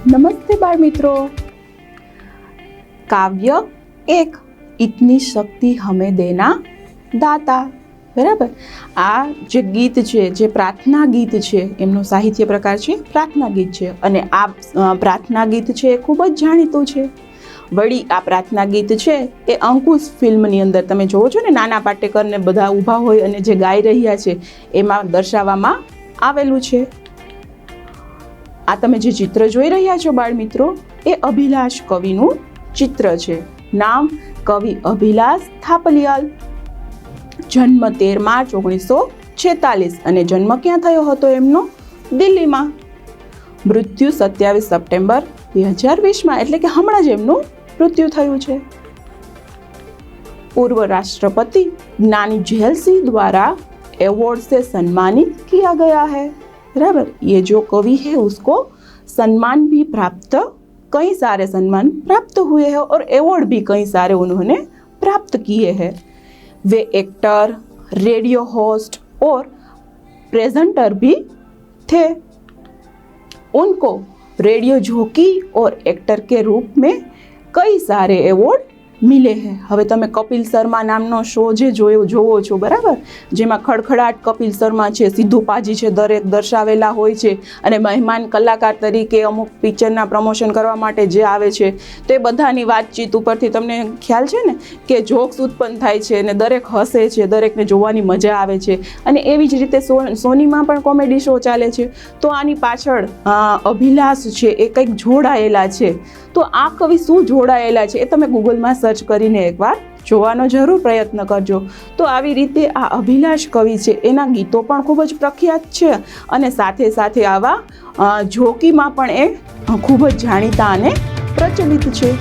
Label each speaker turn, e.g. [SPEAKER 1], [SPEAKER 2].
[SPEAKER 1] नमस्ते बाल मित्रों। काव्य एक इतनी शक्ति हमें देना दाता। बराबर। आ जे गीत छे जे प्रार्थना गीत छे एमनो साहित्य प्रकार छे प्रार्थना गीत छे अने आ प्रार्थना गीत छे खूब ज जाणीतुं छे। वળી आ प्रार्थना गीत छे ए अंकुश फिल्मनी अंदर તમે જોવો છો ને નાના પાટેકર ને બધા ઊભા હોય અને જે ગાઈ રહ્યા છે એમાં દર્શાવવામાં આવેલું છે। આ તમે જે ચિત્ર જોઈ રહ્યા છો બાળ મિત્રો એ અભિલાષ કવિનું ચિત્ર છે। નામ કવિ અભિલાષ થાપલિયાલ। જન્મ 13 માર્ચ 1946 અને જન્મ ક્યાં થયો હતો એમનો? દિલ્હીમાં। મૃત્યુ 27 સપ્ટેમ્બર 2020 એટલે કે હમણાં જ એમનું मृत्यु थयुं छे। पूर्व राष्ट्रपति ज्ञानी झैल सिंह द्वारा अवार्ड से सम्मानित किया गया है। बराबर। ये जो कवि है उसको सम्मान भी प्राप्त, कई सारे सम्मान प्राप्त हुए हैं और अवार्ड भी कई सारे उन्होंने प्राप्त किए हैं। वे एक्टर, रेडियो होस्ट और प्रेजेंटर भी थे। उनको रेडियो जॉकी और एक्टर के रूप में कई सारे एवॉर्ड मिले हैं। हवे तमे कपिल शर्मा नामनो शो जे जोवो छो बराबर, जेमां खड़खड़ाट कपिल शर्मा छे, सिद्धू पाजी छे, दरेक दर्शावेला होय छे अने मेहमान कलाकार तरीके अमुक पिक्चरना प्रमोशन करवा माटे जे आवे छे तो ए बधानी वातचीत उपरथी तमने ख्याल छे ने के जोक्स उत्पन्न थाय छे अने दरेक हसे छे, दरेकने जोवानी मजा आवे छे। अने एवी ज रीते सोनीमां पण कॉमेडी शो चाले छे तो आनी पाछळ अभिलाष छे ए कंईक जोडायेला छे। तो आ कवि शुं जोडायेला छे ए तमे गूगलमां सर्च करीने एकवार જોવાનો જરૂર પ્રયત્ન કરજો। તો આવી રીતે આ અભિલાષ કવિ છે એના ગીતો પણ ખૂબ જ પ્રખ્યાત છે અને સાથે સાથે આવા જોકીમાં પણ એ ખૂબ જ જાણીતા અને પ્રચલિત છે।